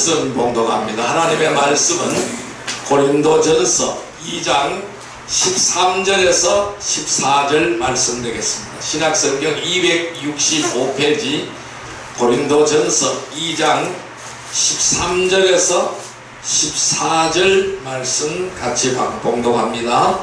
말씀 봉독합니다. 하나님의 말씀은 고린도전서 2장 13절에서 14절 말씀 되겠습니다. 신약성경 265페이지 고린도전서 2장 13절에서 14절 말씀 같이 봉독합니다.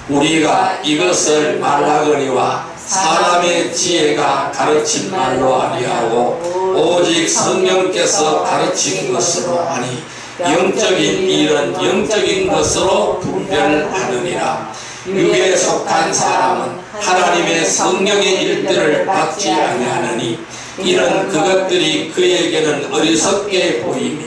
우리가 이것을 말하거니와 사람의 지혜가 가르친 말로 아니하고 오직 성령께서 가르친 것으로 하니 영적인 일은 영적인 것으로 분별하느니라. 육에 속한 사람은 하나님의 성령의 일들을 받지 아니하느니 이는 그것들이 그에게는 어리석게 보이며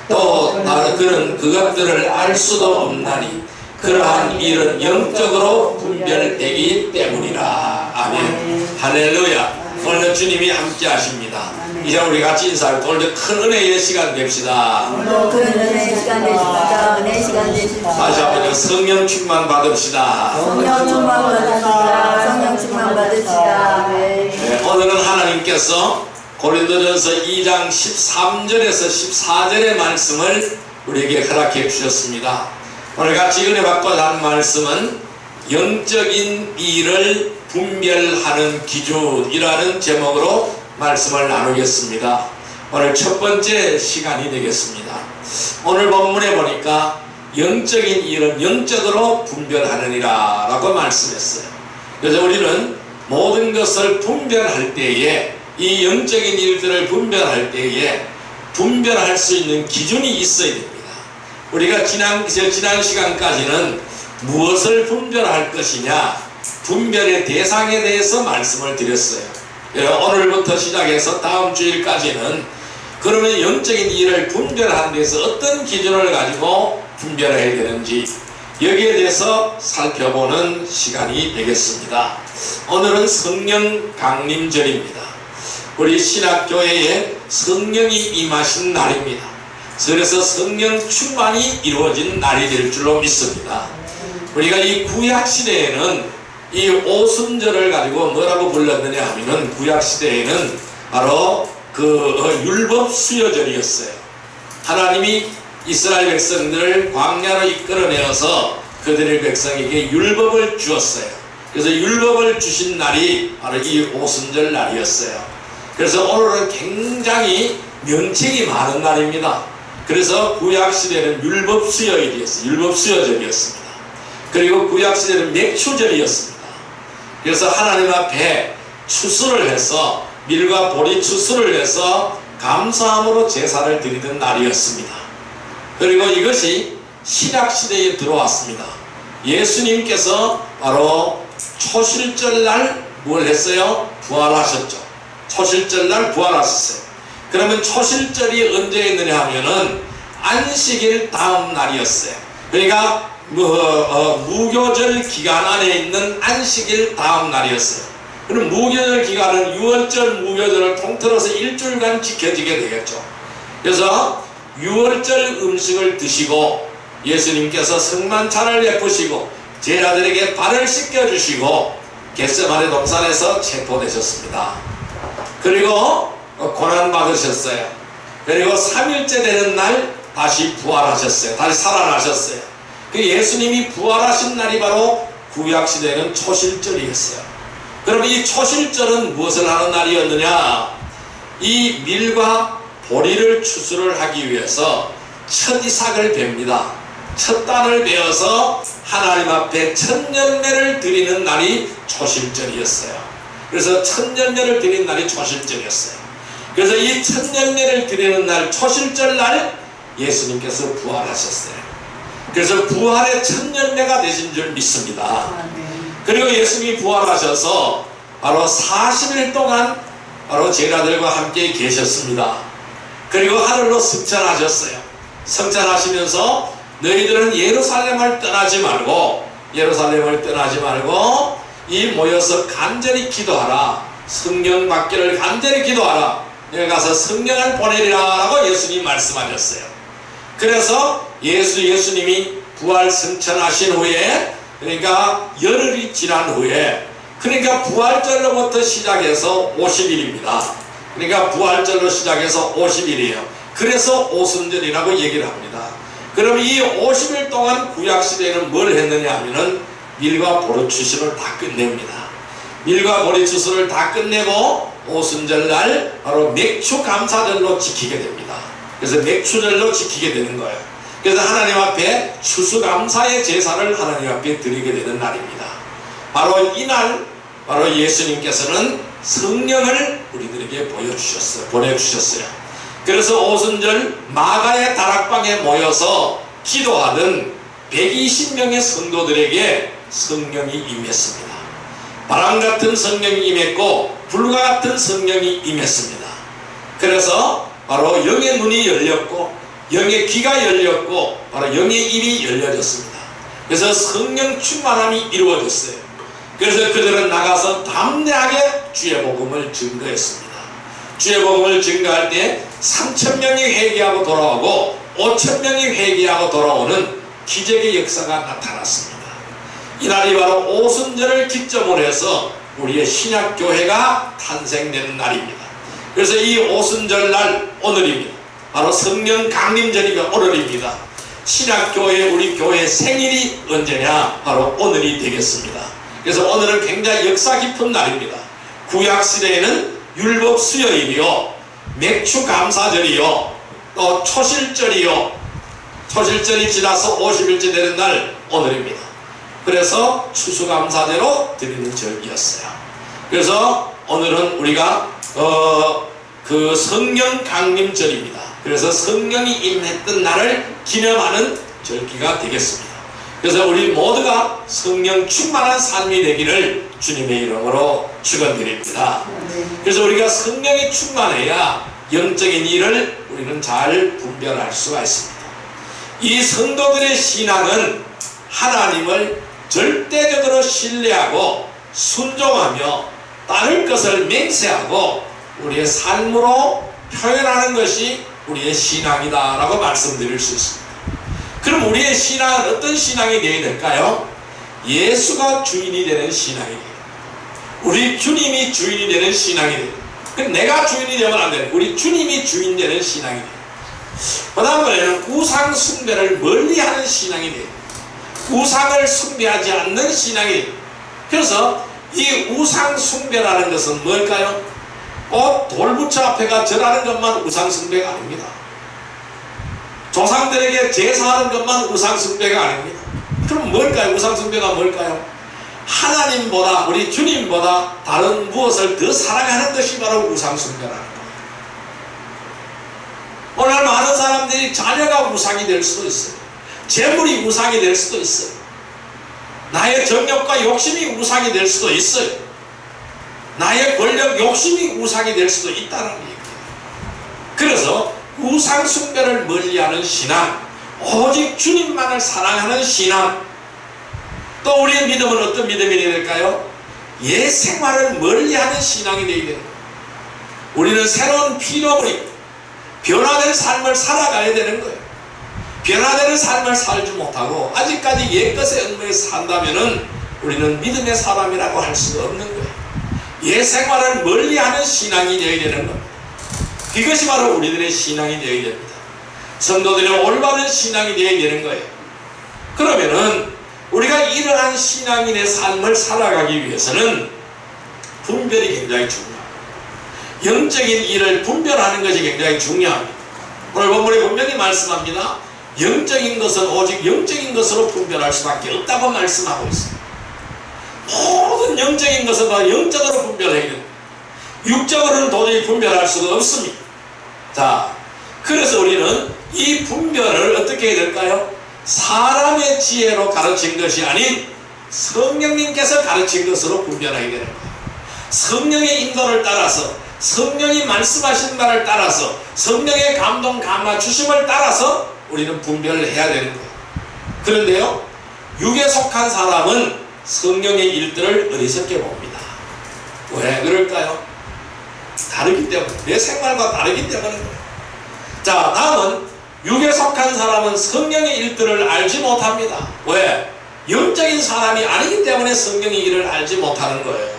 또 그는 그것들을 알 수도 없나니 그러한 일은 영적으로 분별되기 때문이라. 아멘. 할렐루야. 오늘 주님이 함께 하십니다. 이제 우리 같이 인사할 때 오늘도 큰 은혜의 시간 됩시다. 큰 은혜의 시간 되십시다. 은혜의 시간 되십시다. 다시 한번 성령 충만 받읍시다. 성령 충만 받읍시다. 성령 충만 받읍시다. 네, 오늘은 하나님께서 고린도전서 2장 13절에서 14절의 말씀을 우리에게 허락해 주셨습니다. 오늘 같이 은혜 받고자 하는 말씀은 영적인 일을 분별하는 기준이라는 제목으로 말씀을 나누겠습니다. 오늘 첫 번째 시간이 되겠습니다. 오늘 본문에 보니까 영적인 일은 영적으로 분별하느니라 라고 말씀했어요. 그래서 우리는 모든 것을 분별할 때에 이 영적인 일들을 분별할 때에 분별할 수 있는 기준이 있어야 됩니다. 우리가 지난 시간까지는 무엇을 분별할 것이냐, 분별의 대상에 대해서 말씀을 드렸어요. 오늘부터 시작해서 다음 주일까지는 그러면 영적인 일을 분별하는 데서 어떤 기준을 가지고 분별해야 되는지 여기에 대해서 살펴보는 시간이 되겠습니다. 오늘은 성령 강림절입니다. 우리 신학교회에 성령이 임하신 날입니다. 그래서 성령 충만이 이루어진 날이 될 줄로 믿습니다. 우리가 이 구약시대에는 이 오순절을 가지고 뭐라고 불렀느냐 하면은 구약시대에는 바로 그 율법 수여절이었어요. 하나님이 이스라엘 백성들을 광야로 이끌어내어서 그들의 백성에게 율법을 주었어요. 그래서 율법을 주신 날이 바로 이 오순절 날이었어요. 그래서 오늘은 굉장히 명칭이 많은 날입니다. 그래서 구약시대는 율법 수여일이었어요. 율법 수여절이었습니다. 그리고 구약시대는 맥추절이었습니다. 그래서 하나님 앞에 추수를 해서 밀과 보리 추수를 해서 감사함으로 제사를 드리던 날이었습니다. 그리고 이것이 신약시대에 들어왔습니다. 예수님께서 바로 초실절날 뭘 했어요? 부활하셨죠. 초실절날 부활하셨어요. 그러면 초실절이 언제 있느냐 하면은 안식일 다음 날이었어요. 그러니까 무교절 기간 안에 있는 안식일 다음 날이었어요. 그럼 무교절 기간은 6월절 무교절을 통틀어서 일주일간 지켜지게 되겠죠. 그래서 6월절 음식을 드시고 예수님께서 성만찬을 베푸시고 제자들에게 발을 씻겨주시고 겟세마네 동산에서 체포되셨습니다. 그리고 고난받으셨어요. 그리고 3일째 되는 날 다시 부활하셨어요. 다시 살아나셨어요. 그 예수님이 부활하신 날이 바로 구약시대는 초실절이었어요. 그럼 이 초실절은 무엇을 하는 날이었느냐? 이 밀과 보리를 추수를 하기 위해서 첫 이삭을 뱁니다. 첫 단을 베어서 하나님 앞에 첫 열매를 드리는 날이 초실절이었어요. 그래서 첫 열매를 드리는 날이 초실절이었어요. 그래서 이 첫 열매를 드리는 날 초실절 날 예수님께서 부활하셨어요. 그래서 부활의 첫 열매가 되신 줄 믿습니다. 그리고 예수님이 부활하셔서 바로 40일 동안 바로 제자들과 함께 계셨습니다. 그리고 하늘로 승천하셨어요. 승천하시면서 너희들은 예루살렘을 떠나지 말고 이 모여서 간절히 기도하라. 성령 받기를 간절히 기도하라. 여기 가서 성령을 보내리라 라고 예수님 말씀하셨어요. 그래서 예수님이 부활 승천하신 후에, 그러니까 열흘이 지난 후에, 그러니까 부활절로부터 시작해서 50일입니다. 그러니까 부활절로 시작해서 50일이에요. 그래서 오순절이라고 얘기를 합니다. 그럼 이 50일 동안 구약시대에는 뭘 했느냐 하면은 밀과 보리 추수를 다 끝냅니다. 밀과 보리 추수를 다 끝내고 오순절날 바로 맥추 감사절로 지키게 됩니다. 그래서 맥추절로 지키게 되는 거예요. 그래서 하나님 앞에 추수감사의 제사를 하나님 앞에 드리게 되는 날입니다. 바로 이날 바로 예수님께서는 성령을 우리들에게 보내주셨어요. 그래서 오순절 마가의 다락방에 모여서 기도하던 120명의 성도들에게 성령이 임했습니다. 바람같은 성령이 임했고 불과 같은 성령이 임했습니다. 그래서 바로 영의 눈이 열렸고 영의 귀가 열렸고 바로 영의 입이 열려졌습니다. 그래서 성령 충만함이 이루어졌어요. 그래서 그들은 나가서 담대하게 주의 복음을 증거했습니다. 주의 복음을 증거할 때 3,000명이 회개하고 돌아오고 5,000명이 회개하고 돌아오는 기적의 역사가 나타났습니다. 이날이 바로 오순절을 기점으로 해서 우리의 신약교회가 탄생되는 날입니다. 그래서 이 오순절날 오늘입니다. 바로 성령 강림절이가 오늘입니다. 신약교회 우리 교회 생일이 언제냐? 바로 오늘이 되겠습니다. 그래서 오늘은 굉장히 역사 깊은 날입니다. 구약시대에는 율법 수요일이요, 맥추 감사절이요, 또 초실절이요, 초실절이 지나서 50일째 되는 날 오늘입니다. 그래서 추수감사제로 드리는 절이었어요. 그래서 오늘은 우리가 그 성령 강림절입니다. 그래서 성령이 임했던 날을 기념하는 절기가 되겠습니다. 그래서 우리 모두가 성령 충만한 삶이 되기를 주님의 이름으로 축원드립니다. 그래서 우리가 성령이 충만해야 영적인 일을 우리는 잘 분별할 수가 있습니다. 이 성도들의 신앙은 하나님을 절대적으로 신뢰하고 순종하며 따를 것을 맹세하고 우리의 삶으로 표현하는 것이 우리의 신앙이다 라고 말씀드릴 수 있습니다. 그럼 우리의 신앙은 어떤 신앙이 되어야 될까요? 예수가 주인이 되는 신앙이 돼요. 우리 주님이 주인이 되는 신앙이 돼요. 내가 주인이 되면 안 돼요. 우리 주님이 주인 되는 신앙이 돼요. 그 다음에는 우상 숭배를 멀리하는 신앙이 돼요. 우상을 숭배하지 않는 신앙이 돼요. 그래서 이 우상 숭배라는 것은 뭘까요? 꼭 돌부처 앞에가 절하는 것만 우상 숭배가 아닙니다. 조상들에게 제사하는 것만 우상 숭배가 아닙니다. 그럼 뭘까요? 우상 숭배가 뭘까요? 하나님보다 우리 주님보다 다른 무엇을 더 사랑하는 것이 바로 우상 숭배라는 거예요. 오늘 많은 사람들이 자녀가 우상이 될 수도 있어요. 재물이 우상이 될 수도 있어요. 나의 정욕과 욕심이 우상이 될 수도 있어요. 나의 권력 욕심이 우상이 될 수도 있다는 얘기예요. 그래서 우상 숭배를 멀리하는 신앙, 오직 주님만을 사랑하는 신앙, 또 우리의 믿음은 어떤 믿음이 되어야 될까요? 옛 생활을 멀리하는 신앙이 되어야 됩니다. 우리는 새로운 피조물이고 변화된 삶을 살아가야 되는 거예요. 변화되는 삶을 살지 못하고 아직까지 옛것에 얽매여 산다면 우리는 믿음의 사람이라고 할 수가 없는 거예요. 옛 생활을 멀리하는 신앙이 되어야 되는 겁니다. 이것이 바로 우리들의 신앙이 되어야 됩니다. 성도들의 올바른 신앙이 되어야 되는 거예요. 그러면은 우리가 이러한 신앙인의 삶을 살아가기 위해서는 분별이 굉장히 중요합니다. 영적인 일을 분별하는 것이 굉장히 중요합니다. 오늘 본문에 분명히 말씀합니다. 영적인 것은 오직 영적인 것으로 분별할 수밖에 없다고 말씀하고 있습니다. 모든 영적인 것은 다 영적으로 분별해야 됩니다. 육적으로는 도저히 분별할 수가 없습니다. 자, 그래서 우리는 이 분별을 어떻게 해야 될까요? 사람의 지혜로 가르친 것이 아닌 성령님께서 가르친 것으로 분별하게 되는 거예요. 성령의 인도를 따라서, 성령이 말씀하신 말을 따라서, 성령의 감동, 감화, 주심을 따라서 우리는 분별을 해야 되는 거예요. 그런데요, 육에 속한 사람은 성령의 일들을 어리석게 봅니다. 왜 그럴까요? 다르기 때문에, 내 생활과 다르기 때문에. 자, 다음은 육에 속한 사람은 성령의 일들을 알지 못합니다. 왜? 영적인 사람이 아니기 때문에 성령의 일을 알지 못하는 거예요.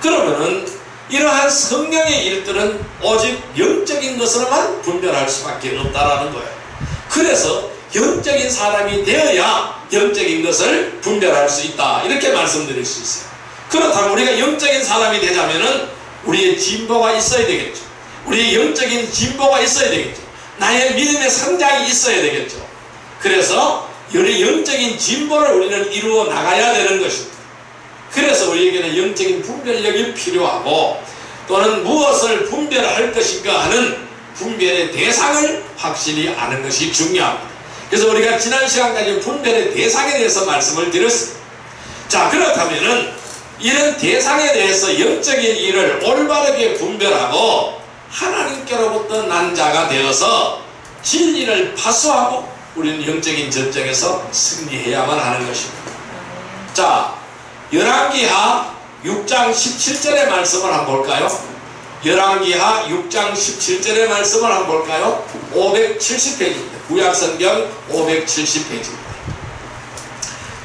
그러면은 이러한 성령의 일들은 오직 영적인 것으로만 분별할 수밖에 없다라는 거예요. 그래서 영적인 사람이 되어야 영적인 것을 분별할 수 있다, 이렇게 말씀드릴 수 있어요. 그렇다면 우리가 영적인 사람이 되자면은 우리의 진보가 있어야 되겠죠. 우리의 영적인 진보가 있어야 되겠죠. 나의 믿음의 성장이 있어야 되겠죠. 그래서 우리 영적인 진보를 우리는 이루어 나가야 되는 것입니다. 그래서 우리에게는 영적인 분별력이 필요하고, 또는 무엇을 분별할 것인가 하는 분별의 대상을 확실히 아는 것이 중요합니다. 그래서 우리가 지난 시간까지 분별의 대상에 대해서 말씀을 드렸습니다. 자, 그렇다면은 이런 대상에 대해서 영적인 일을 올바르게 분별하고 하나님께로부터 난 자가 되어서 진리를 파수하고 우리는 영적인 전쟁에서 승리해야만 하는 것입니다. 자, 열왕기하 6장 17절의 말씀을 한번 볼까요? 열왕기하 6장 17절의 말씀을 한번 볼까요? 570페이지입니다. 구약성경 570페이지입니다.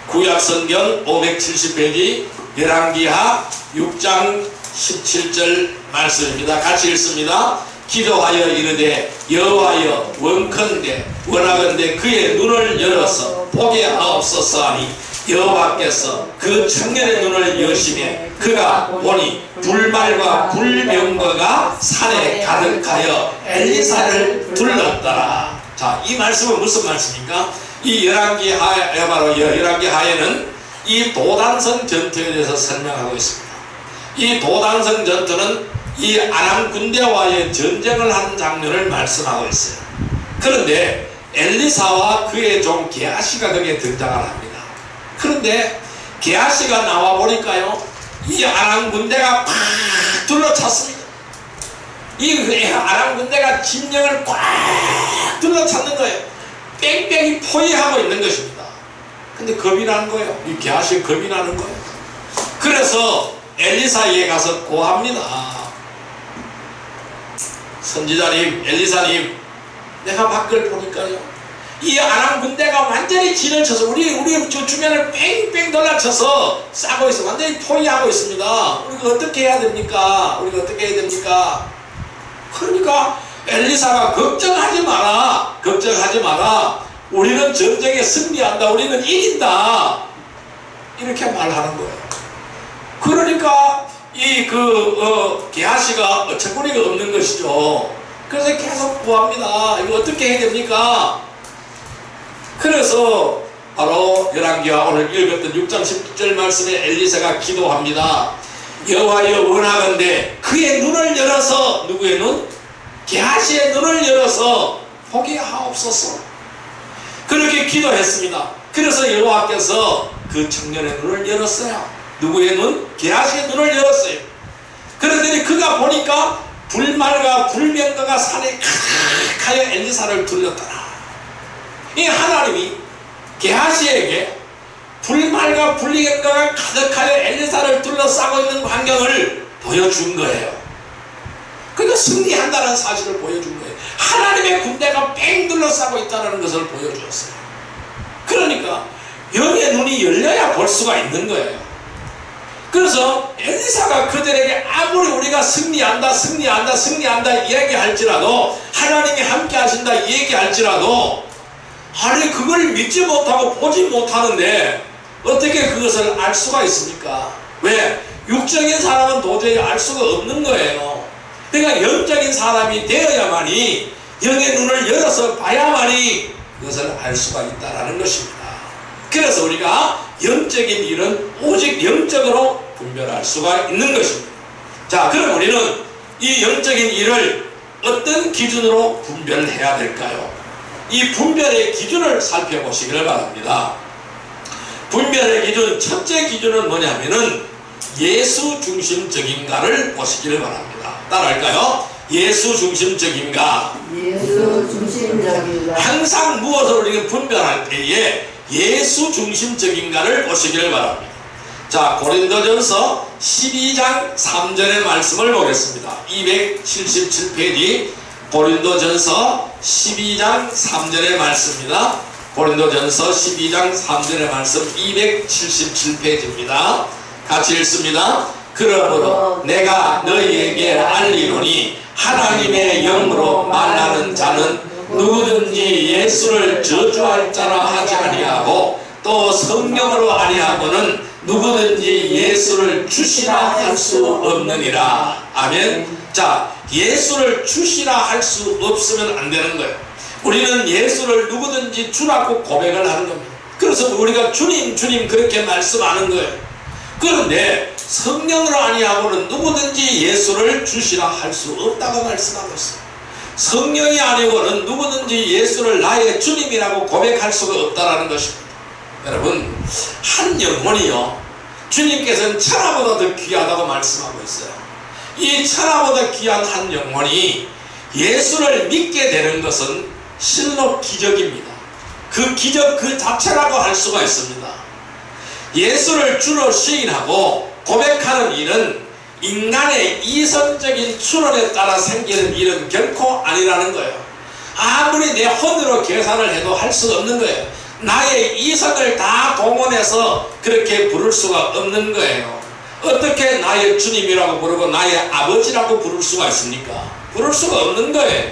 구약성경 570페이지 열왕기하 6장 17절 말씀입니다. 같이 읽습니다. 기도하여 이르되 여호와여 원하건대 그의 눈을 열어서 보게 하옵소서 하니 여호와께서 그 청년의 눈을 여시매 그가 보니 불말과 불병거가 산에 가득하여 엘리사를 둘렀더라. 자, 이 말씀은 무슨 말씀입니까? 이 열왕기하에는 이 도단성 전투에 대해서 설명하고 있습니다. 이 도단성 전투는 이 아람 군대와의 전쟁을 하는 장면을 말씀하고 있어요. 그런데 엘리사와 그의 종 게하시가 거기에 등장을 합니다. 그런데 게하시가 나와 보니까요, 이 아람 군대가 꽉 둘러찼습니다. 이 아람 군대가 진영을 꽉 둘러찼는 거예요. 뺑뺑이 포위하고 있는 것입니다. 근데 겁이 나는 거예요. 이 게하시가 겁이 나는 거예요. 그래서 엘리사에게 가서 고합니다. 선지자님, 엘리사님, 내가 밖을 보니까요, 이 아람 군대가 완전히 진을 쳐서 우리 주변을 뺑뺑 돌아쳐서 싸고 있어. 완전히 포위하고 있습니다. 우리가 어떻게 해야 됩니까? 우리가 어떻게 해야 됩니까? 그러니까 엘리사가 걱정하지 마라. 걱정하지 마라. 우리는 전쟁에 승리한다. 우리는 이긴다. 이렇게 말하는 거예요. 그러니까 게하시가 어처구니가 없는 것이죠. 그래서 계속 구합니다. 이거 어떻게 해야 됩니까? 그래서 바로 열왕기하 오늘 읽었던 6장 10절 말씀에 엘리사가 기도합니다. 여호와여 원하건대 그의 눈을 열어서, 누구의 눈? 게하시의 눈을 열어서 보게 하옵소서. 그렇게 기도했습니다. 그래서 여호와께서 그 청년의 눈을 열었어요. 누구의 눈? 게하시의 눈을 열었어요. 그러더니 그가 보니까 불말과 불병거가 산에 가득하여 엘리사를 둘렀더라. 이 하나님이 게하시에게 불말과 불병거가 가득하여 엘리사를 둘러싸고 있는 광경을 보여준 거예요. 그러니까 승리한다는 사실을 보여준 거예요. 하나님의 군대가 뺑 둘러싸고 있다는 것을 보여주었어요. 그러니까 영의 눈이 열려야 볼 수가 있는 거예요. 그래서 엘리사가 그들에게 아무리 우리가 승리한다 이야기할지라도, 하나님이 함께 하신다 얘기할지라도, 아니 그걸 믿지 못하고 보지 못하는데 어떻게 그것을 알 수가 있습니까? 왜? 육적인 사람은 도저히 알 수가 없는 거예요. 그러니까 영적인 사람이 되어야만이, 영의 눈을 열어서 봐야만이 그것을 알 수가 있다는 것입니다. 그래서 우리가 영적인 일은 오직 영적으로 분별할 수가 있는 것입니다. 자, 그럼 우리는 이 영적인 일을 어떤 기준으로 분별해야 될까요? 이 분별의 기준을 살펴보시기를 바랍니다. 분별의 기준, 첫째 기준은 뭐냐면은 예수 중심적인가를 보시기를 바랍니다. 따라할까요? 예수 중심적인가. 예수 중심적인가. 항상 무엇을 우리가 분별할 때에 예수 중심적인가를 보시기를 바랍니다. 자, 고린도전서 12장 3절의 말씀을 보겠습니다. 277페이지 고린도전서 12장 3절의 말씀입니다. 고린도전서 12장 3절의 말씀 277페이지입니다. 같이 읽습니다. 그러므로 내가 너희에게 알리노니 하나님의 영으로 말하는 자는 누구든지 예수를 저주할 자라 하지 아니하고 또 성령으로 아니하고는 누구든지 예수를 주시라 할 수 없느니라. 아멘. 자, 예수를 주시라 할 수 없으면 안 되는 거예요. 우리는 예수를 누구든지 주라고 고백을 하는 겁니다. 그래서 우리가 주님 주님 그렇게 말씀하는 거예요. 그런데 성령으로 아니하고는 누구든지 예수를 주시라 할 수 없다고 말씀하고 있어요. 성령이 아니고는 누구든지 예수를 나의 주님이라고 고백할 수가 없다라는 것입니다. 여러분, 한 영혼이요, 주님께서는 천하보다 더 귀하다고 말씀하고 있어요. 이 천하보다 귀한 한 영혼이 예수를 믿게 되는 것은 실로 기적입니다. 그 기적 그 자체라고 할 수가 있습니다. 예수를 주로 시인하고 고백하는 일은 인간의 이성적인 추론에 따라 생기는 일은 결코 아니라는 거예요. 아무리 내 혼으로 계산을 해도 할 수 없는 거예요. 나의 이성을 다 동원해서 그렇게 부를 수가 없는 거예요. 어떻게 나의 주님이라고 부르고 나의 아버지라고 부를 수가 있습니까? 부를 수가 없는 거예요.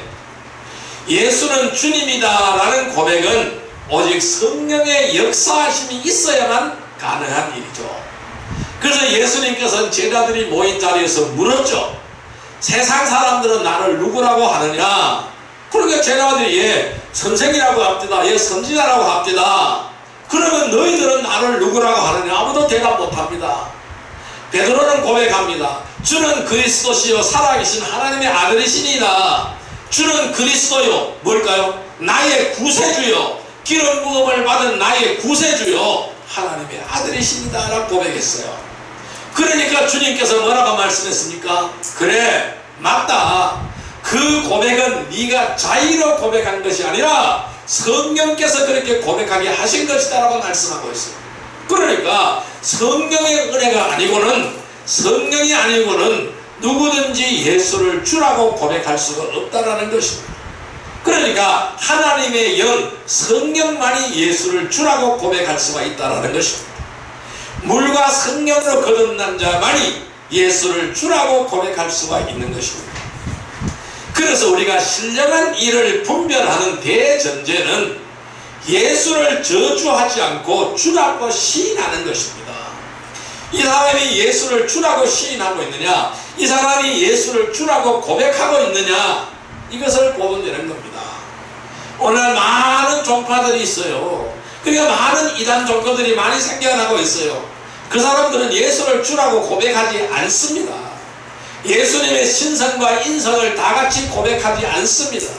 예수는 주님이다 라는 고백은 오직 성령의 역사하심이 있어야만 가능한 일이죠. 그래서 예수님께서는 제자들이 모인 자리에서 물었죠. 세상 사람들은 나를 누구라고 하느냐? 그러니까 제자들이 예, 선생이라고 합디다. 예, 선지자라고 합디다. 그러면 너희들은 나를 누구라고 하느냐? 아무도 대답 못합니다. 베드로는 고백합니다. 주는 그리스도시요 살아계신 하나님의 아들이시니이다. 주는 그리스도요 뭘까요? 나의 구세주요 기름 부음을 받은 나의 구세주요 하나님의 아들이십니다 라고 고백했어요. 그러니까 주님께서 뭐라고 말씀했습니까? 그래 맞다. 그 고백은 네가 자의로 고백한 것이 아니라 성령께서 그렇게 고백하게 하신 것이다 라고 말씀하고 있어요. 그러니까 성령의 은혜가 아니고는 성령이 아니고는 누구든지 예수를 주라고 고백할 수가 없다라는 것입니다. 그러니까 하나님의 영 성령만이 예수를 주라고 고백할 수가 있다라는 것입니다. 물과 성령으로 거듭난 자만이 예수를 주라고 고백할 수가 있는 것입니다. 그래서 우리가 신령한 일을 분별하는 대전제는 예수를 저주하지 않고 주라고 시인하는 것입니다. 이 사람이 예수를 주라고 시인하고 있느냐, 이 사람이 예수를 주라고 고백하고 있느냐, 이것을 보면 되는 겁니다. 오늘 많은 종파들이 있어요. 그러니까 많은 이단 종교들이 많이 생겨나고 있어요. 그 사람들은 예수를 주라고 고백하지 않습니다. 예수님의 신성과 인성을 다 같이 고백하지 않습니다.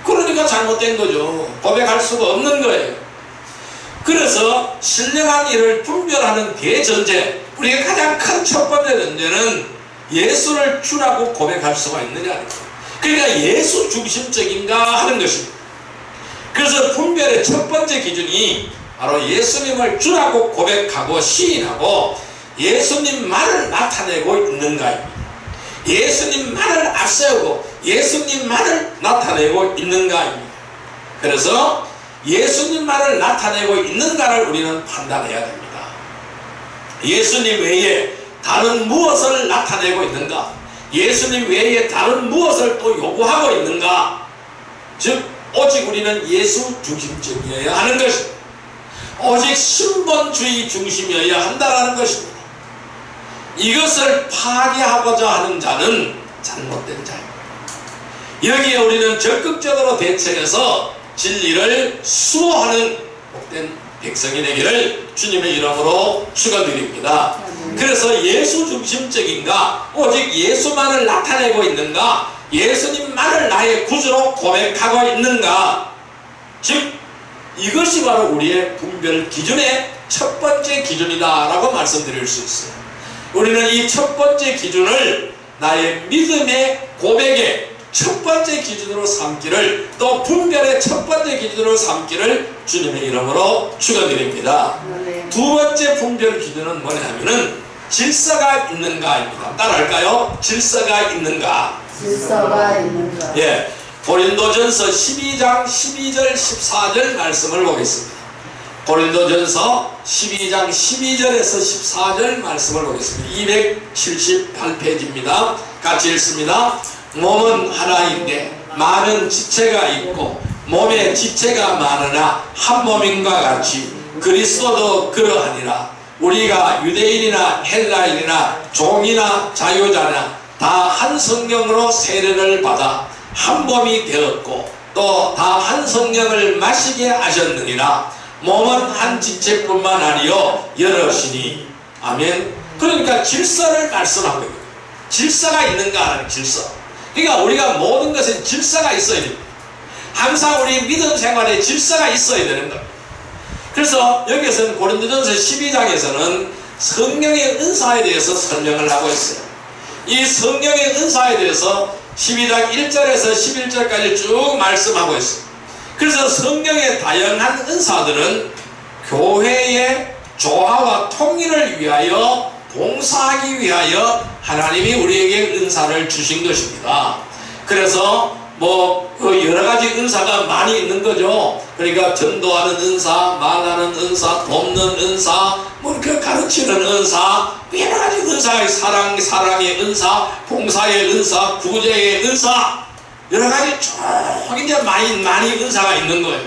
그러니까 잘못된 거죠. 고백할 수가 없는 거예요. 그래서 신령한 일을 분별하는 대전제, 우리가 가장 큰 첫 번째 전제는 예수를 주라고 고백할 수가 있느냐, 그러니까 예수 중심적인가 하는 것입니다. 그래서 분별의 첫 번째 기준이 바로 예수님을 주라고 고백하고 시인하고 예수님만을 나타내고 있는가입니다. 예수님만을 앞세우고 예수님만을 나타내고 있는가입니다. 그래서 예수님만을 나타내고 있는가를 우리는 판단해야 됩니다. 예수님 외에 다른 무엇을 나타내고 있는가? 예수님 외에 다른 무엇을 또 요구하고 있는가? 즉 오직 우리는 예수 중심적이어야 하는 것입니다. 오직 신본주의 중심이어야 한다는 것입니다. 이것을 파괴하고자 하는 자는 잘못된 자입니다. 여기에 우리는 적극적으로 대처해서 진리를 수호하는 복된 백성이 되기를 주님의 이름으로 축원드립니다. 그래서 예수 중심적인가, 오직 예수만을 나타내고 있는가, 예수님만을 나의 구주로 고백하고 있는가, 즉 이것이 바로 우리의 분별 기준의 첫 번째 기준이다 라고 말씀드릴 수 있어요. 우리는 이 첫 번째 기준을 나의 믿음의 고백의 첫 번째 기준으로 삼기를, 또 분별의 첫 번째 기준으로 삼기를 주님의 이름으로 축원드립니다. 두 번째 분별 기준은 뭐냐면은 질서가 있는가입니다. 따라할까요? 질서가 있는가. 질서가 있는가. 예, 고린도전서 12장 12절 14절 말씀을 보겠습니다. 고린도전서 12장 12절에서 14절 말씀을 보겠습니다. 278페이지입니다. 같이 읽습니다. 몸은 하나인데 많은 지체가 있고 몸에 지체가 많으나 한 몸인과 같이 그리스도도 그러하니라. 우리가 유대인이나 헬라인이나 종이나 자유자나 다 한 성령으로 세례를 받아 한 몸이 되었고 또 다 한 성령을 마시게 하셨느니라. 몸은 한 지체뿐만 아니요 여럿이니. 아멘. 그러니까 질서를 말씀한 거예요. 질서가 있는가 하는 질서. 그러니까 우리가 모든 것에 질서가 있어야 됩니다. 항상 우리 믿음 생활에 질서가 있어야 되는 겁니다. 그래서 여기에서는 고린도전서 12장에서는 성령의 은사에 대해서 설명을 하고 있어요. 이 성령의 은사에 대해서 12장 1절에서 11절까지 쭉 말씀하고 있어요. 그래서 성령의 다양한 은사들은 교회의 조화와 통일을 위하여 봉사하기 위하여 하나님이 우리에게 은사를 주신 것입니다. 그래서 여러가지 은사가 많이 있는 거죠. 그러니까 전도하는 은사, 말하는 은사, 돕는 은사, 가르치는 은사, 여러가지 은사의 사랑의 은사, 봉사의 은사, 구제의 은사, 여러가지 쭉 이제 많이 은사가 있는 거예요.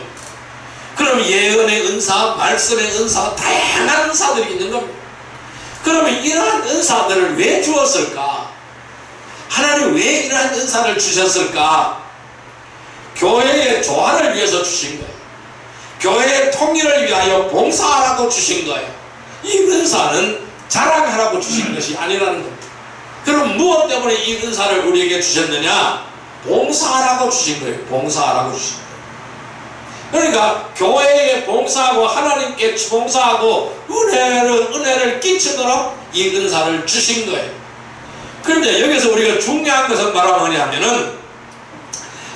그럼 예언의 은사, 말씀의 은사, 다양한 은사들이 있는 겁니다. 그러면 이러한 은사들을 왜 주었을까? 하나님 왜 이러한 은사를 주셨을까? 교회의 조화를 위해서 주신 거예요. 교회의 통일을 위하여 봉사하라고 주신 거예요. 이 은사는 자랑하라고 주신 것이 아니라는 겁니다. 그럼 무엇 때문에 이 은사를 우리에게 주셨느냐? 봉사하라고 주신 거예요. 봉사하라고 주신 거예요. 그러니까 교회에 봉사하고 하나님께 봉사하고 은혜를 끼치도록 이 은사를 주신 거예요. 그런데 여기서 우리가 중요한 것은 바로 뭐냐면은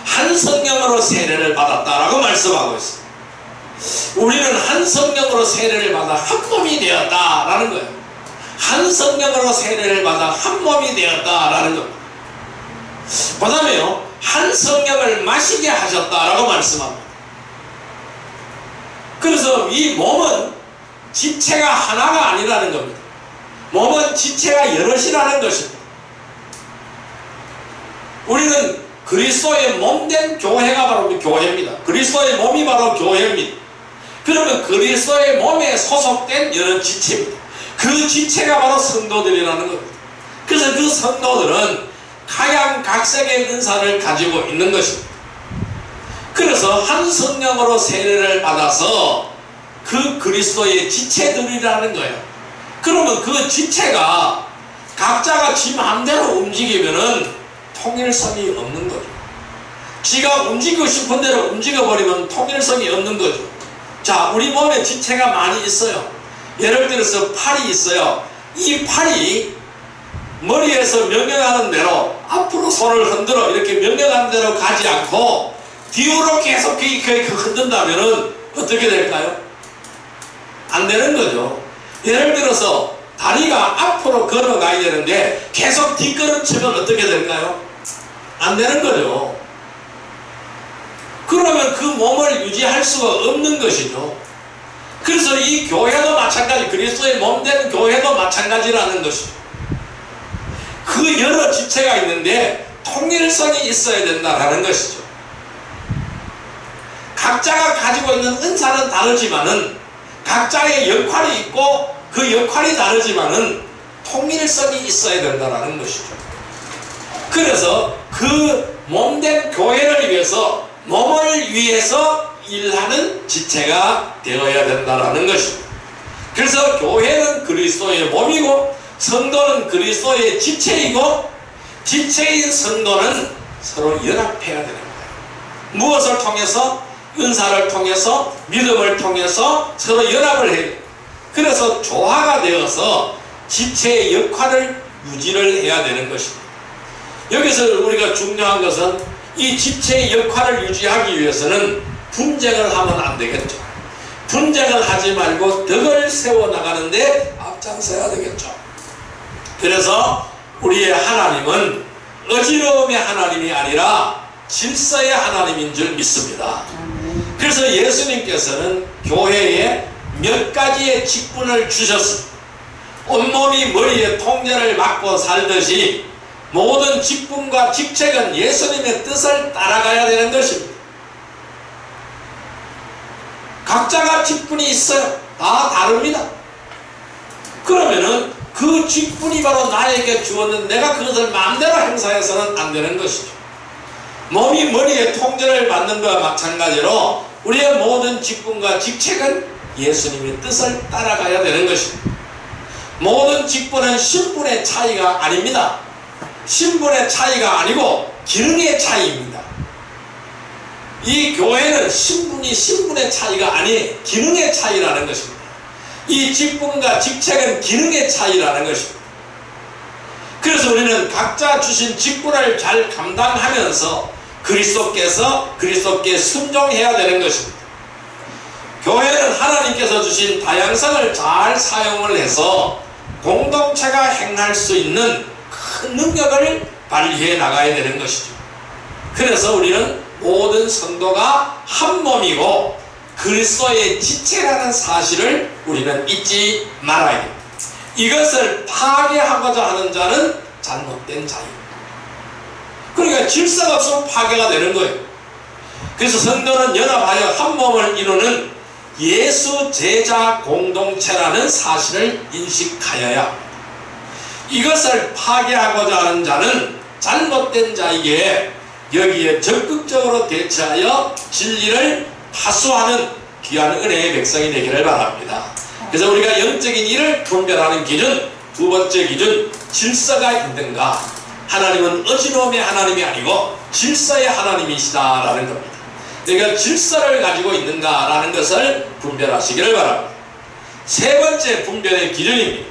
한 성령으로 세례를 받았다라고 말씀하고 있어요. 우리는 한 성령으로 세례를 받아 한 몸이 되었다라는 거예요. 한 성령으로 세례를 받아 한 몸이 되었다라는 겁니다. 그 다음에요, 한 성령을 마시게 하셨다라고 말씀합니다. 그래서 이 몸은 지체가 하나가 아니라는 겁니다. 몸은 지체가 여럿이라는 것입니다. 우리는 그리스도의 몸된 교회가 바로 교회입니다. 그리스도의 몸이 바로 교회입니다. 그러면 그리스도의 몸에 소속된 여러 지체입니다. 그 지체가 바로 성도들이라는 겁니다. 그래서 그 성도들은 각양각색의 은사를 가지고 있는 것입니다. 그래서 한 성령으로 세례를 받아서 그 그리스도의 지체들이라는 거예요. 그러면 그 지체가 각자가 지 마음대로 움직이면은 통일성이 없는 거죠. 지가 움직이고 싶은 대로 움직여버리면 통일성이 없는 거죠. 자, 우리 몸에 지체가 많이 있어요. 예를 들어서 팔이 있어요. 이 팔이 머리에서 명령하는 대로 앞으로 손을 흔들어 이렇게 명령하는 대로 가지 않고 뒤로 계속 흔든다면은 어떻게 될까요? 안 되는 거죠. 예를 들어서 다리가 앞으로 걸어가야 되는데 계속 뒷걸음치면 어떻게 될까요? 안 되는 거죠. 그러면 그 몸을 유지할 수가 없는 것이죠. 그래서 이 교회도 마찬가지, 그리스도의 몸된 교회도 마찬가지라는 것이죠. 그 여러 지체가 있는데 통일성이 있어야 된다는 것이죠. 각자가 가지고 있는 은사는 다르지만은 각자의 역할이 있고 그 역할이 다르지만은 통일성이 있어야 된다는 것이죠. 그래서 그 몸된 교회를 위해서 몸을 위해서 일하는 지체가 되어야 된다는 것입니다. 그래서 교회는 그리스도의 몸이고 성도는 그리스도의 지체이고 지체인 성도는 서로 연합해야 되는 거예요. 무엇을 통해서? 은사를 통해서, 믿음을 통해서 서로 연합을 해요. 그래서 조화가 되어서 지체의 역할을 유지를 해야 되는 것입니다. 여기서 우리가 중요한 것은 이 지체의 역할을 유지하기 위해서는 분쟁을 하면 안 되겠죠. 분쟁을 하지 말고 덕을 세워나가는데 앞장서야 되겠죠. 그래서 우리의 하나님은 어지러움의 하나님이 아니라 질서의 하나님인 줄 믿습니다. 그래서 예수님께서는 교회에 몇 가지의 직분을 주셨습니다. 온몸이 머리에 통제를 맡고 살듯이 모든 직분과 직책은 예수님의 뜻을 따라가야 되는 것입니다. 각자가 직분이 있어요. 다 다릅니다. 그러면은 그 직분이 바로 나에게 주었는데 내가 그것을 마음대로 행사해서는 안 되는 것이죠. 몸이 머리에 통제를 받는 것과 마찬가지로 우리의 모든 직분과 직책은 예수님의 뜻을 따라가야 되는 것입니다. 모든 직분은 신분의 차이가 아닙니다. 신분의 차이가 아니고 기능의 차이입니다. 이 교회는 신분의 차이가 아니 기능의 차이라는 것입니다. 이 직분과 직책은 기능의 차이라는 것입니다. 그래서 우리는 각자 주신 직분을 잘 감당하면서 그리스도께 순종해야 되는 것입니다. 교회는 하나님께서 주신 다양성을 잘 사용을 해서 공동체가 행할 수 있는 큰 능력을 발휘해 나가야 되는 것이죠. 그래서 우리는 모든 성도가 한 몸이고 그리스도의 지체라는 사실을 우리는 잊지 말아야 됩니다. 이것을 파괴하고자 하는 자는 잘못된 자입니다. 그러니까 질서가 없으면 파괴가 되는 거예요. 그래서 성도는 연합하여 한 몸을 이루는 예수 제자 공동체라는 사실을 인식하여야 합니다. 이것을 파괴하고자 하는 자는 잘못된 자에게 여기에 적극적으로 대처하여 진리를 하수하는 귀한 은혜의 백성이 되기를 바랍니다. 그래서 우리가 영적인 일을 분별하는 기준, 두 번째 기준, 질서가 있는가. 하나님은 어지러움의 하나님이 아니고 질서의 하나님이시다라는 겁니다. 그러니까 질서를 가지고 있는가라는 것을 분별하시기를 바랍니다. 세 번째 분별의 기준입니다.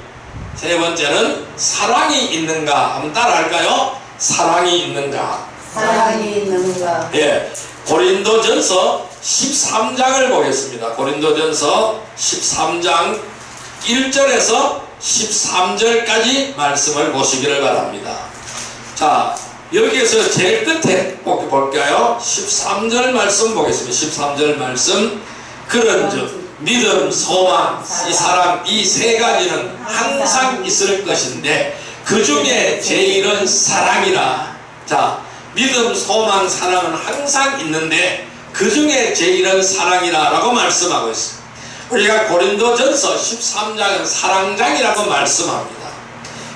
세 번째는 사랑이 있는가. 한번 따라할까요? 사랑이 있는가. 사랑이 있는가. 예, 고린도전서 13장을 보겠습니다. 고린도전서 13장 1절에서 13절까지 말씀을 보시기를 바랍니다. 자, 여기에서 제일 끝에 꼭 볼까요? 13절 말씀 보겠습니다. 13절 말씀. 그런즉 믿음, 소망, 이 사랑, 이 세 가지는 항상 있을 것인데 그 중에 제일은 사랑이라. 자, 믿음, 소망, 사랑은 항상 있는데 그 중에 제일은 사랑이라 라고 말씀하고 있습니다. 우리가 고린도전서 13장은 사랑장이라고 말씀합니다.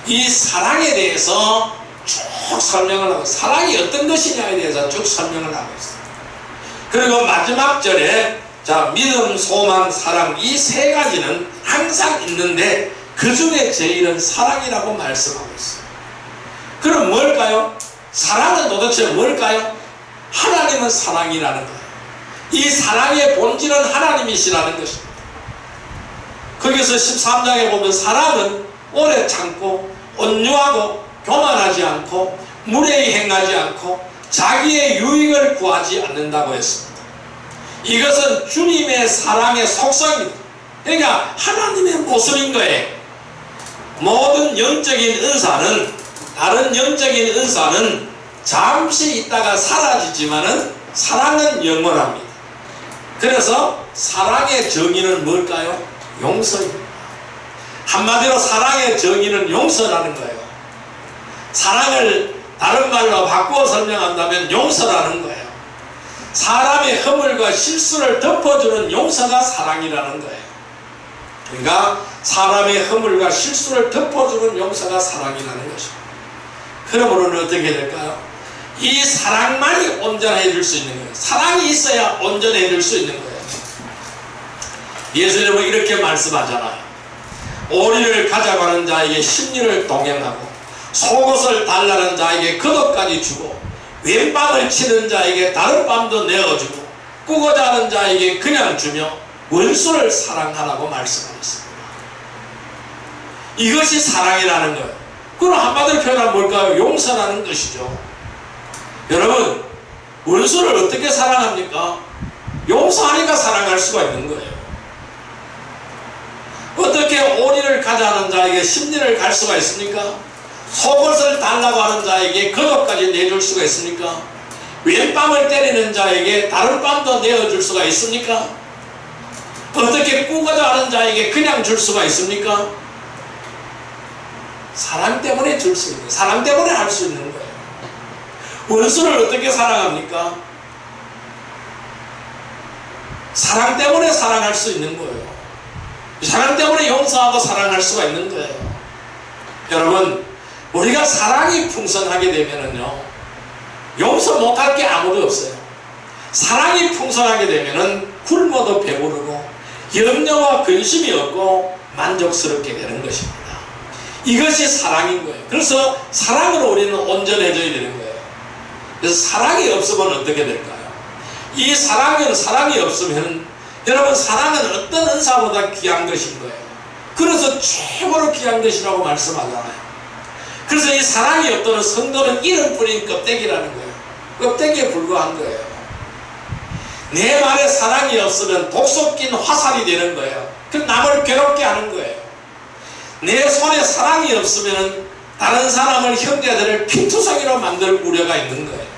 이 사랑에 대해서 쭉 설명을 하고, 사랑이 어떤 것이냐에 대해서 쭉 설명을 하고 있습니다. 그리고 마지막 절에 자, 믿음, 소망, 사랑 이 세 가지는 항상 있는데 그 중에 제일은 사랑이라고 말씀하고 있습니다. 그럼 뭘까요? 사랑은 도대체 뭘까요? 하나님은 사랑이라는 거예요. 이 사랑의 본질은 하나님이시라는 것입니다. 거기서 13장에 보면 사랑은 오래 참고 온유하고 교만하지 않고 무례히 행하지 않고 자기의 유익을 구하지 않는다고 했습니다. 이것은 주님의 사랑의 속성입니다. 그러니까 하나님의 모습인 거예요. 모든 영적인 은사는, 다른 영적인 은사는 잠시 있다가 사라지지만은 사랑은 영원합니다. 그래서 사랑의 정의는 뭘까요? 용서입니다. 한마디로 사랑의 정의는 용서라는 거예요. 사랑을 다른 말로 바꾸어 설명한다면 용서라는 거예요. 사람의 허물과 실수를 덮어주는 용서가 사랑이라는 거예요. 그러니까 사람의 허물과 실수를 덮어주는 용서가 사랑이라는 것입니다. 그러므로는 어떻게 될까요? 이 사랑만이 온전해질 수 있는 거예요. 사랑이 있어야 온전해질 수 있는 거예요. 예수님은 이렇게 말씀하잖아요. 오리를 가져가는 자에게 십리를 동행하고 속옷을 달라는 자에게 겉옷까지 주고 왼밤을 치는 자에게 다른 밤도 내어주고 꾸고자 하는 자에게 그냥 주며 원수를 사랑하라고 말씀하셨습니다. 이것이 사랑이라는 거예요. 그럼 한마디로 표현하면 뭘까요? 용서라는 것이죠. 여러분, 원수를 어떻게 사랑합니까? 용서하니까 사랑할 수가 있는 거예요. 어떻게 오리를 가져가는 자에게 십리를 갈 수가 있습니까? 속옷을 달라고 하는 자에게 겉옷까지 내줄 수가 있습니까? 왼뺨을 때리는 자에게 다른 뺨도 내어줄 수가 있습니까? 어떻게 꾸고자 하는 자에게 그냥 줄 수가 있습니까? 사랑 때문에 줄 수 있는, 사랑 때문에 할 수 있는 거예요. 원수를 어떻게 사랑합니까? 사랑 때문에 사랑할 수 있는 거예요. 사랑 때문에 용서하고 사랑할 수가 있는 거예요. 여러분, 우리가 사랑이 풍성하게 되면은요, 용서 못할 게 아무도 없어요. 사랑이 풍성하게 되면은 굶어도 배부르고 염려와 근심이 없고 만족스럽게 되는 것입니다. 이것이 사랑인 거예요. 그래서 사랑으로 우리는 온전해져야 되는 거예요. 그래서 사랑이 없으면 어떻게 될까요? 이 사랑이 없으면, 여러분, 사랑은 어떤 은사보다 귀한 것인 거예요. 그래서 최고로 귀한 것이라고 말씀하잖아요. 그래서 이 사랑이 없다는 성도는 이름뿐인 껍데기라는 거예요. 껍데기에 불과한 거예요. 내 말에 사랑이 없으면 독소 낀 화살이 되는 거예요. 그 남을 괴롭게 하는 거예요. 내 손에 사랑이 없으면 다른 사람을, 형제들을 피투성이로 만들 우려가 있는 거예요.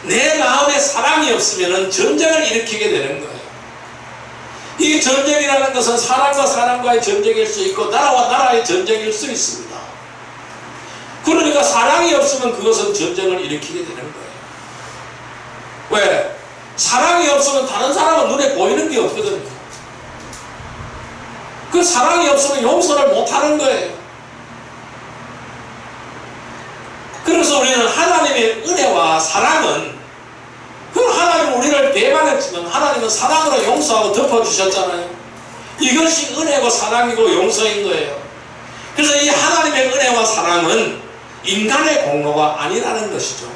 내 마음에 사랑이 없으면 전쟁을 일으키게 되는 거예요. 이 전쟁이라는 것은 사람과 사람과의 전쟁일 수 있고 나라와 나라의 전쟁일 수 있습니다. 그러니까 사랑이 없으면 그것은 전쟁을 일으키게 되는 거예요. 왜? 사랑이 없으면 다른 사람은 눈에 보이는 게 없거든요. 그 사랑이 없으면 용서를 못하는 거예요. 그래서 우리는 하나님의 은혜와 사랑은, 그 하나님은 우리를 배반했지만 하나님은 사랑으로 용서하고 덮어주셨잖아요. 이것이 은혜고 사랑이고 용서인 거예요. 그래서 이 하나님의 은혜와 사랑은 인간의 공로가 아니라는 것이죠.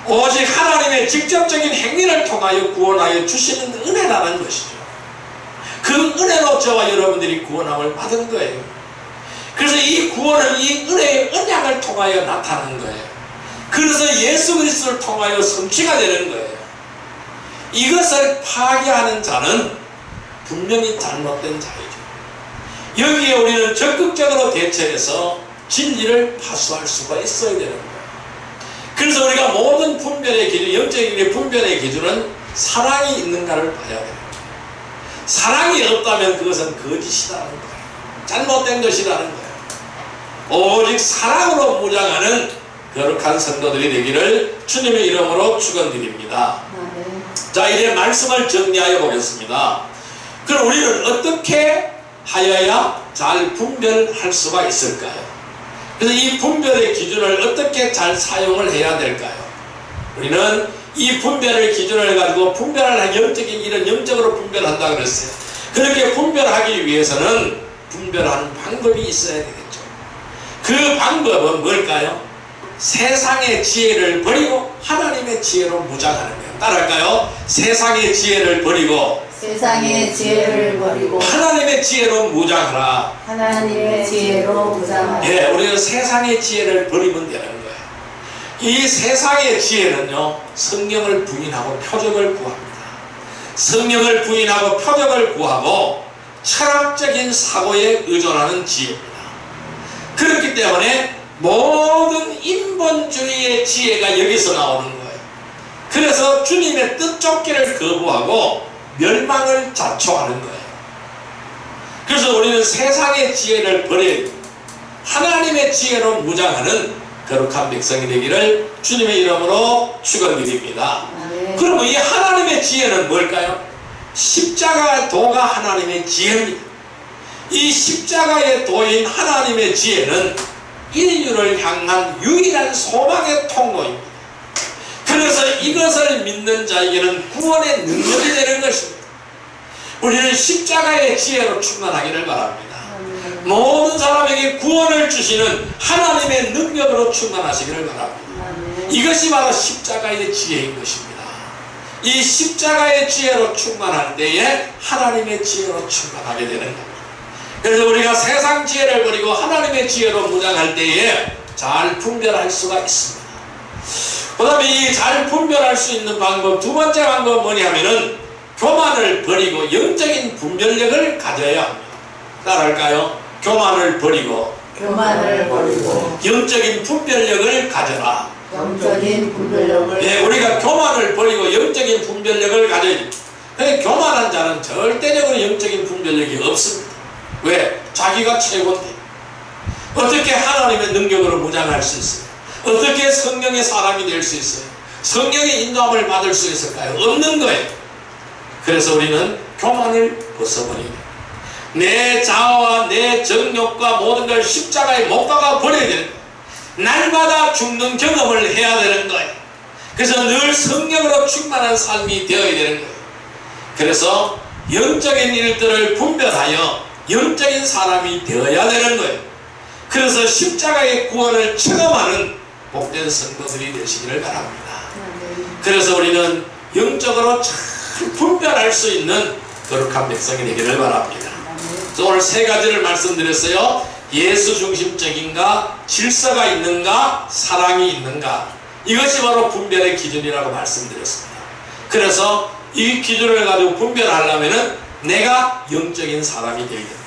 오직 하나님의 직접적인 행위를 통하여 구원하여 주시는 은혜라는 것이죠. 그 은혜로 저와 여러분들이 구원함을 받은 거예요. 그래서 이 구원은 이 은혜의 언약을 통하여 나타나는 거예요. 그래서 예수 그리스도를 통하여 성취가 되는 거예요. 이것을 파괴하는 자는 분명히 잘못된 자이죠. 여기에 우리는 적극적으로 대처해서 진리를 파수할 수가 있어야 되는 거예요. 그래서 우리가 모든 분별의 기준, 영적인 분별의 기준은 사랑이 있는가를 봐야 돼요. 사랑이 없다면 그것은 거짓이라는 거예요. 잘못된 것이라는 거예요. 오직 사랑으로 무장하는 거룩한 성도들이 되기를 주님의 이름으로 축원드립니다. 자, 이제 말씀을 정리하여 보겠습니다. 그럼 우리는 어떻게 하여야 잘 분별할 수가 있을까요? 그래서 이 분별의 기준을 어떻게 잘 사용을 해야 될까요? 우리는 이 분별의 기준을 가지고 분별할 영적인 일은 영적으로 분별한다 그랬어요. 그렇게 분별하기 위해서는 분별하는 방법이 있어야 되겠죠. 그 방법은 뭘까요? 세상의 지혜를 버리고 하나님의 지혜로 무장하는 거예요. 따라할까요? 세상의 지혜를 버리고 하나님의 지혜로 무장하라. 하나님의 지혜로 무장하라. 예, 우리는 세상의 지혜를 버리면 되는 거예요. 이 세상의 지혜는요, 성령을 부인하고 표적을 구합니다. 성령을 부인하고 표적을 구하고 철학적인 사고에 의존하는 지혜입니다. 그렇기 때문에 모든 인본주의의 지혜가 여기서 나오는 거예요. 그래서 주님의 뜻 쫓기를 거부하고 멸망을 자초하는 거예요. 그래서 우리는 세상의 지혜를 버려 하나님의 지혜로 무장하는 거룩한 백성이 되기를 주님의 이름으로 축원드립니다. 그러면 이 하나님의 지혜는 뭘까요? 십자가 도가 하나님의 지혜입니다. 이 십자가의 도인 하나님의 지혜는 인류를 향한 유일한 소망의 통로입니다. 그래서 이것을 믿는 자에게는 구원의 능력이 되는 것입니다. 우리는 십자가의 지혜로 충만하기를 바랍니다. 모든 사람에게 구원을 주시는 하나님의 능력으로 충만하시기를 바랍니다. 이것이 바로 십자가의 지혜인 것입니다. 이 십자가의 지혜로 충만할 때에 하나님의 지혜로 충만하게 되는 겁니다. 그래서 우리가 세상 지혜를 버리고 하나님의 지혜로 무장할 때에 잘 분별할 수가 있습니다. 그 다음에 이 잘 분별할 수 있는 방법, 두 번째 방법은 뭐냐면은 교만을 버리고 영적인 분별력을 가져야 합니다. 따라할까요? 교만을 버리고 교만을 버리고 영적인 분별력을 가져라. 영적인 분별력을 예, 우리가 교만을 버리고 영적인 분별력을 가져야 됩니다. 교만한 자는 절대적으로 영적인 분별력이 없습니다. 왜? 자기가 최고인데 어떻게 하나님의 능력으로 무장할 수 있어요? 어떻게 성령의 사람이 될 수 있어요? 성령의 인도함을 받을 수 있을까요? 없는 거예요. 그래서 우리는 교만을 벗어버리고 내 자아와 내 정욕과 모든 걸 십자가에 못 박아 버려야 되는 거예요. 날마다 죽는 경험을 해야 되는 거예요. 그래서 늘 성령으로 충만한 삶이 되어야 되는 거예요. 그래서 영적인 일들을 분별하여 영적인 사람이 되어야 되는 거예요. 그래서 십자가의 구원을 체험하는 복된 성도들이 되시기를 바랍니다. 그래서 우리는 영적으로 잘 분별할 수 있는 거룩한 백성이 되기를 바랍니다. 오늘 세 가지를 말씀드렸어요. 예수 중심적인가, 질서가 있는가, 사랑이 있는가. 이것이 바로 분별의 기준이라고 말씀드렸습니다. 그래서 이 기준을 가지고 분별하려면 내가 영적인 사람이 되어야 됩니다.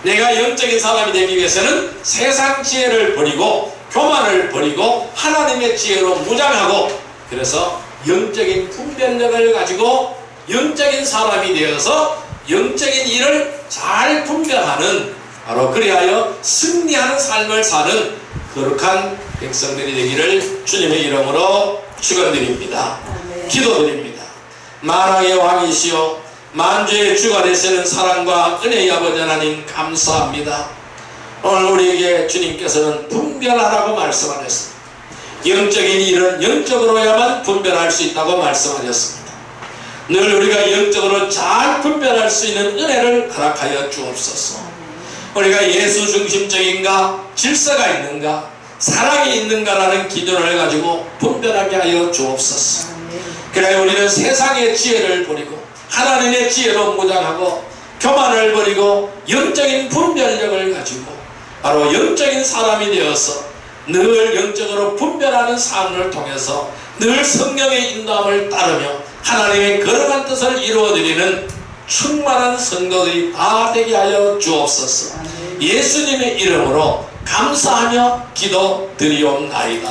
내가 영적인 사람이 되기 위해서는 세상 지혜를 버리고 교만을 버리고 하나님의 지혜로 무장하고 그래서 영적인 분별력을 가지고 영적인 사람이 되어서 영적인 일을 잘 분별하는 바로 그리하여 승리하는 삶을 사는 거룩한 백성들이 되기를 주님의 이름으로 축원드립니다. 기도드립니다. 만왕의 왕이시오 만주의 주가 되시는 사랑과 은혜의 아버지 하나님 감사합니다. 오늘 우리에게 주님께서는 분별하라고 말씀하셨습니다. 영적인 일은 영적으로야만 분별할 수 있다고 말씀하셨습니다. 늘 우리가 영적으로 잘 분별할 수 있는 은혜를 허락하여 주옵소서. 우리가 예수 중심적인가 질서가 있는가 사랑이 있는가라는 기준을 가지고 분별하게 하여 주옵소서. 그래 우리는 세상의 지혜를 버리고 하나님의 지혜로 무장하고 교만을 버리고 영적인 분별력을 가지고 바로 영적인 사람이 되어서 늘 영적으로 분별하는 삶을 통해서 늘 성령의 인도함을 따르며 하나님의 거룩한 뜻을 이루어드리는 충만한 성도들이 다 되게 하여 주옵소서. 예수님의 이름으로 감사하며 기도드리옵나이다.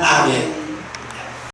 아멘.